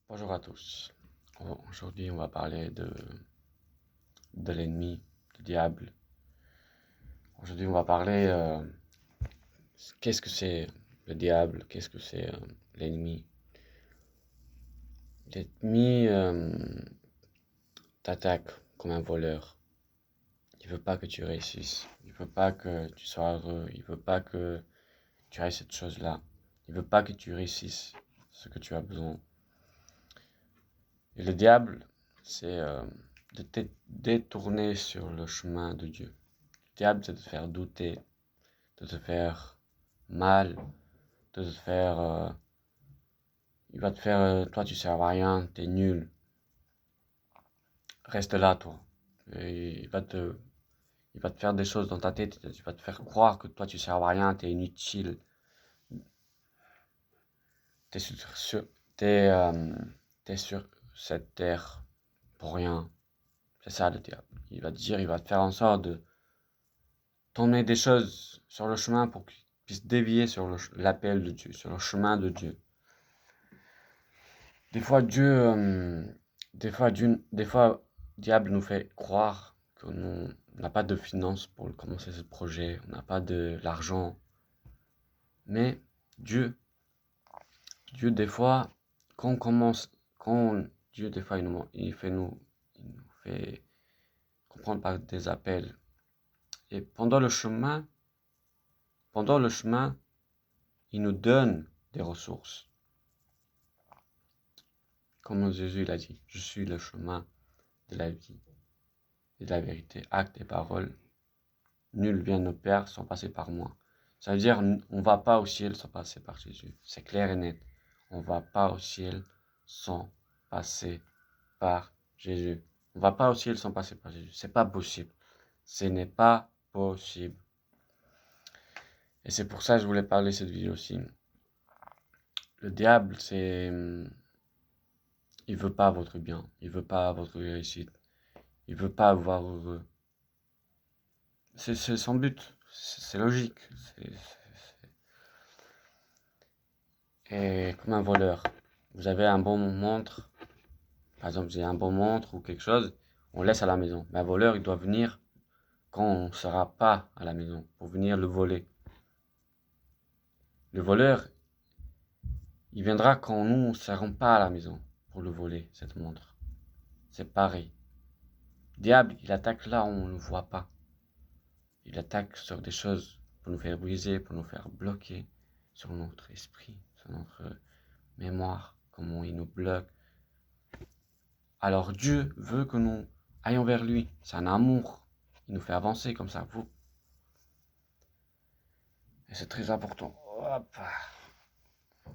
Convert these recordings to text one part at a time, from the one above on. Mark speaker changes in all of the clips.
Speaker 1: Bonjour à tous. Aujourd'hui, on va parler de l'ennemi, du diable. Aujourd'hui, on va parler qu'est-ce que c'est le diable, qu'est-ce que c'est l'ennemi. L'ennemi t'attaque comme un voleur. Il veut pas que tu réussisses. Il veut pas que tu sois heureux. Il veut pas que tu aies cette chose-là. Il veut pas que tu réussisses ce que tu as besoin. Et le diable, c'est de te détourner sur le chemin de Dieu. Le diable, c'est de te faire douter, de te faire mal, de te faire... il va te faire, toi tu sers à rien, t'es nul. Reste là, toi. Et il va te faire des choses dans ta tête, il va te faire croire que toi tu sers à rien, t'es inutile. T'es t'es, euh, t'es sur cette terre pour rien. C'est ça le diable. Il va te dire, il va te faire en sorte de t'emmener des choses sur le chemin pour qu'ils puissent dévier sur l'appel de Dieu, sur le chemin de Dieu. Des fois, des fois, diable nous fait croire qu'on n'a pas de finances pour commencer ce projet, on n'a pas de l'argent. Mais Dieu, des fois, quand on commence, Dieu, des fois, il nous fait comprendre par des appels. Et pendant le chemin, il nous donne des ressources. Comme Jésus l'a dit, je suis le chemin de la vie et de la vérité, actes et paroles. Nul vient au Père sans passer par moi. Ça veut dire, on ne va pas au ciel sans passer par Jésus. C'est clair et net. On ne va pas au ciel sans passer par Jésus. On ne va pas au ciel sans passer par Jésus. C'est pas possible. Ce n'est pas possible. Et c'est pour ça que je voulais parler de cette vidéo aussi. Le diable, il veut pas votre bien. Il veut pas votre réussite. Il veut pas vous voir heureux. C'est son but. C'est logique. Et comme un voleur. Vous avez un bon montre. Par exemple, j'ai un bon montre ou quelque chose. On laisse à la maison. Mais un voleur, il doit venir quand on ne sera pas à la maison. Pour venir le voler. Le voleur, il viendra quand nous ne serons pas à la maison. Pour le voler, cette montre. C'est pareil. Le diable, il attaque là où on ne le voit pas. Il attaque sur des choses pour nous faire briser, pour nous faire bloquer sur notre esprit, sur notre mémoire, comment il nous bloque. Alors Dieu veut que nous ayons vers lui. C'est un amour. Il nous fait avancer comme ça. Vous. Et c'est très important. Hop.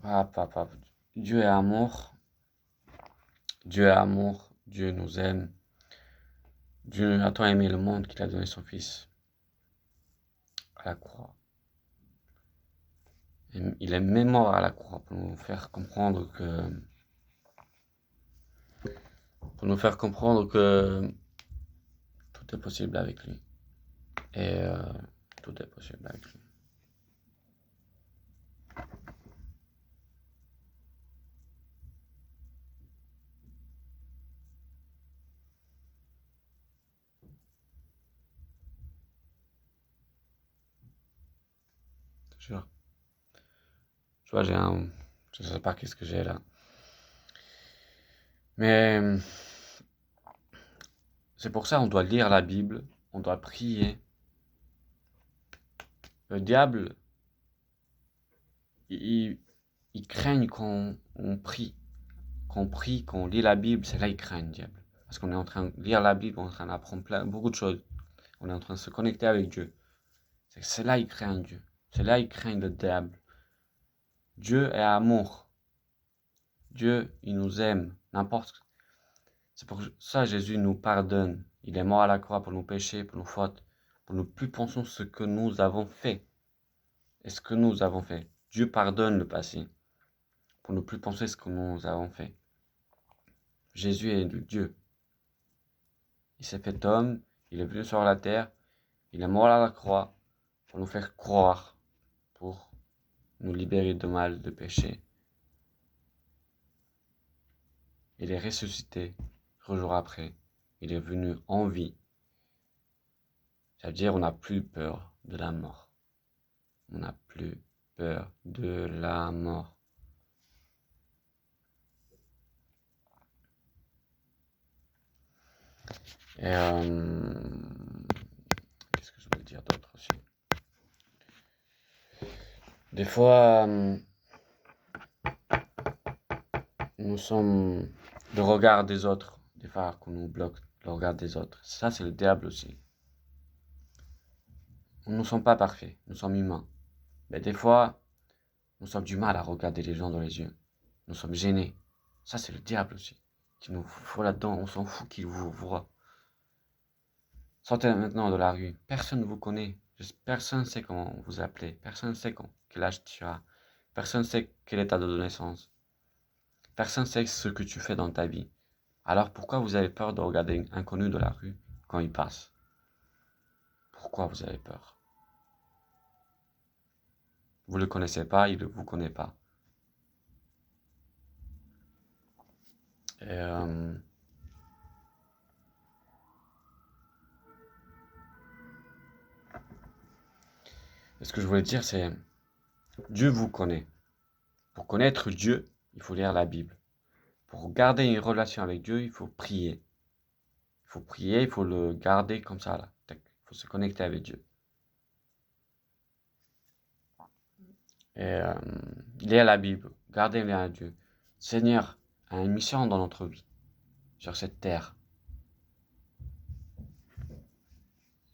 Speaker 1: Hop, hop, hop. Dieu est amour. Dieu est amour. Dieu nous aime. Dieu a tant aimé le monde qu'il a donné son Fils à la croix. Et il est même mort à la croix pour nous faire comprendre que tout est possible avec lui. Et tout est possible avec lui. Je vois, je sais pas qu'est-ce que j'ai là. Mais c'est pour ça qu'on doit lire la Bible, on doit prier. Le diable, il craigne quand on prie. Quand on prie, quand on lit la Bible, c'est là qu'il craint le diable. Parce qu'on est en train de lire la Bible, on est en train d'apprendre beaucoup de choses. On est en train de se connecter avec Dieu. C'est là qu'il craint Dieu. C'est là qu'il craint le diable. Dieu est amour. Dieu, il nous aime. C'est pour ça que Jésus nous pardonne. Il est mort à la croix pour nos péchés, pour nos fautes, pour ne plus penser ce que nous avons fait. Et ce que nous avons fait. Dieu pardonne le passé, pour ne plus penser ce que nous avons fait. Jésus est Dieu. Il s'est fait homme, il est venu sur la terre, il est mort à la croix pour nous faire croire, pour nous libérer de mal, de péché. Il est ressuscité 3 jours après. Il est venu en vie. C'est-à-dire on n'a plus peur de la mort. On n'a plus peur de la mort. Et qu'est-ce que je veux dire d'autre aussi? Des fois, nous sommes le regard des autres, des fois qu'on nous bloque le regard des autres. Ça, c'est le diable aussi. Nous ne sommes pas parfaits, nous sommes humains. Mais des fois, nous sommes du mal à regarder les gens dans les yeux. Nous sommes gênés. Ça, c'est le diable aussi, qui nous fout là-dedans. On s'en fout qu'il vous voit. Sortez maintenant de la rue. Personne ne vous connaît. Personne ne sait comment vous appelez. Personne ne sait quel âge tu as. Personne ne sait quel état de naissance. Personne ne sait ce que tu fais dans ta vie. Alors pourquoi vous avez peur de regarder un inconnu de la rue quand il passe? Pourquoi vous avez peur? Vous ne le connaissez pas, il ne vous connaît pas. Et ce que je voulais dire, c'est Dieu vous connaît. Pour connaître Dieu, il faut lire la Bible. Pour garder une relation avec Dieu, il faut prier. Il faut prier, il faut le garder comme ça, là. Il faut se connecter avec Dieu. Et lire la Bible, garder le lien à Dieu. Seigneur a une mission dans notre vie, sur cette terre.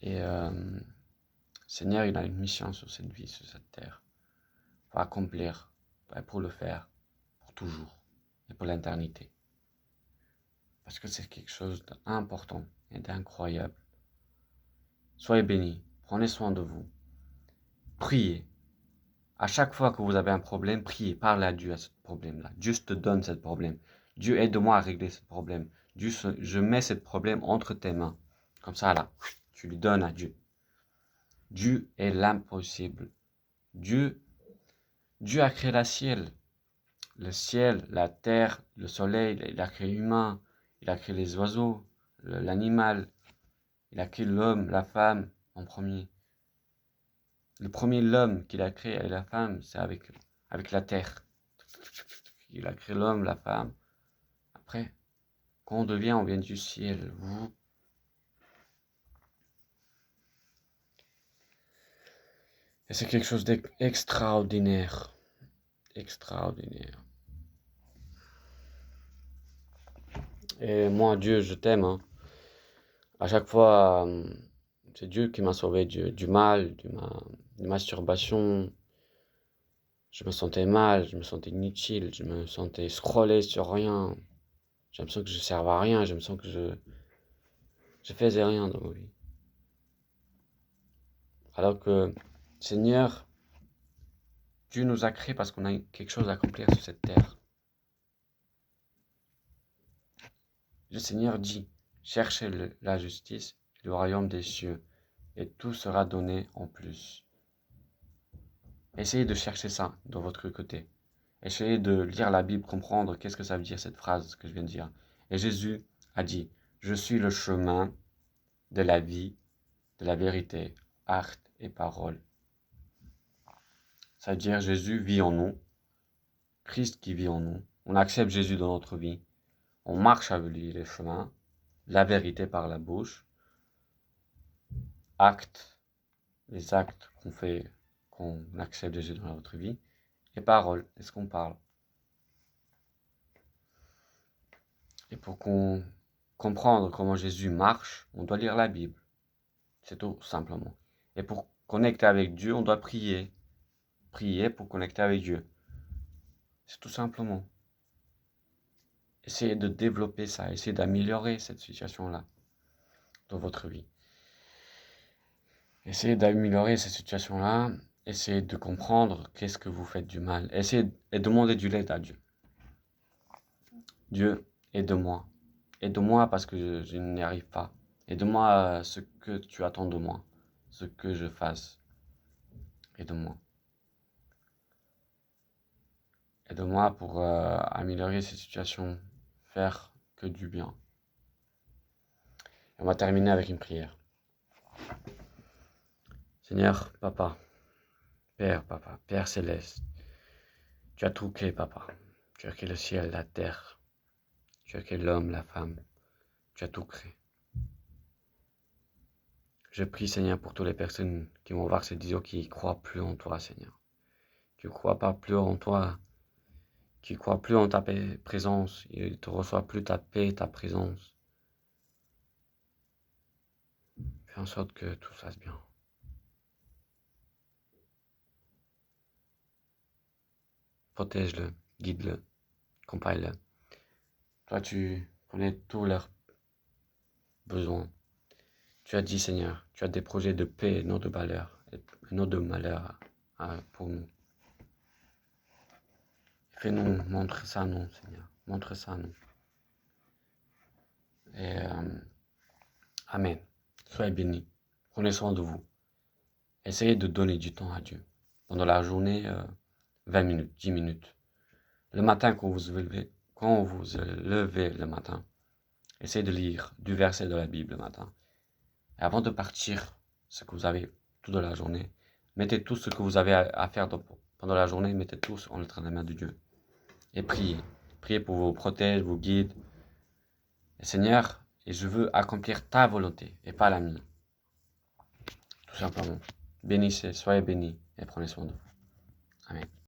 Speaker 1: Et Seigneur, il a une mission sur cette vie, sur cette terre. Pour accomplir, pour le faire, pour toujours, et pour l'éternité. Parce que c'est quelque chose d'important et d'incroyable. Soyez bénis, prenez soin de vous. Priez. À chaque fois que vous avez un problème, priez, parlez à Dieu à ce problème-là. Dieu te donne ce problème. Dieu, aide-moi à régler ce problème. Dieu, je mets ce problème entre tes mains. Comme ça, là, tu lui donnes à Dieu. Dieu est l'impossible. Dieu a créé le ciel, la terre, le soleil, il a créé l'humain, il a créé les oiseaux, l'animal, il a créé l'homme, la femme en premier. Le premier l'homme qu'il a créé et la femme, c'est avec la terre. Il a créé l'homme, la femme. Après, quand on vient du ciel. Et c'est quelque chose d'extraordinaire. Extraordinaire. Et moi, Dieu, je t'aime. Hein. À chaque fois, c'est Dieu qui m'a sauvé du mal, de masturbation. Je me sentais mal, je me sentais inutile, je me sentais scroller sur rien. J'ai l'impression que je ne servais à rien, j'ai l'impression que je faisais rien dans ma vie. Alors que, Seigneur, Dieu nous a créés parce qu'on a quelque chose à accomplir sur cette terre. Le Seigneur dit, cherchez la justice et le royaume des cieux, et tout sera donné en plus. Essayez de chercher ça de votre côté. Essayez de lire la Bible, comprendre qu'est-ce que ça veut dire cette phrase que je viens de dire. Et Jésus a dit, je suis le chemin de la vie, de la vérité, acte et parole. Ça veut dire Jésus vit en nous, Christ qui vit en nous. On accepte Jésus dans notre vie. On marche avec lui les chemins, la vérité par la bouche, actes, les actes qu'on fait, qu'on accepte Jésus dans notre vie, et parole, est-ce qu'on parle. Et pour comprendre comment Jésus marche, on doit lire la Bible. C'est tout simplement. Et pour connecter avec Dieu, on doit prier. Prier pour connecter avec Dieu. C'est tout simplement. Essayez de développer ça, essayez d'améliorer cette situation-là dans votre vie. Essayez d'améliorer cette situation-là, essayez de comprendre qu'est-ce que vous faites du mal. Essayez de demander de l'aide à Dieu. Dieu, aide-moi. Aide-moi parce que je n'y arrive pas. Aide-moi à ce que tu attends de moi, ce que je fasse. Aide-moi. Aide-moi pour améliorer cette situation faire que du bien. Et on va terminer avec une prière. Seigneur, Papa, Père céleste, tu as tout créé, Papa. Tu as créé le ciel, la terre. Tu as créé l'homme, la femme. Tu as tout créé. Je prie, Seigneur, pour toutes les personnes qui vont voir cette vidéo qui ne croient plus en toi, Seigneur. Qui ne croient pas plus en toi, qui ne croient plus en ta présence. Ils ne te reçoivent plus ta paix, ta présence. Fais en sorte que tout se fasse bien. Protège-le, guide-le, accompagne-le. Toi, tu connais tous leurs besoins. Tu as dit, Seigneur, tu as des projets de paix et non de malheur, pour nous. Fais-nous, montre ça à nous, Seigneur. Montre ça à nous. Et Amen. Soyez bénis. Prenez soin de vous. Essayez de donner du temps à Dieu. Pendant la journée, 20 minutes, 10 minutes. Le matin, quand vous levez le matin, essayez de lire du verset de la Bible le matin. Et avant de partir, ce que vous avez toute la journée, mettez tout ce que vous avez à faire pendant la journée, mettez tout entre les mains de Dieu. Et priez. Priez pour vos protèges, vos guides. Et Seigneur, et je veux accomplir ta volonté et pas la mienne. Tout simplement. Bénissez, soyez bénis et prenez soin de vous. Amen.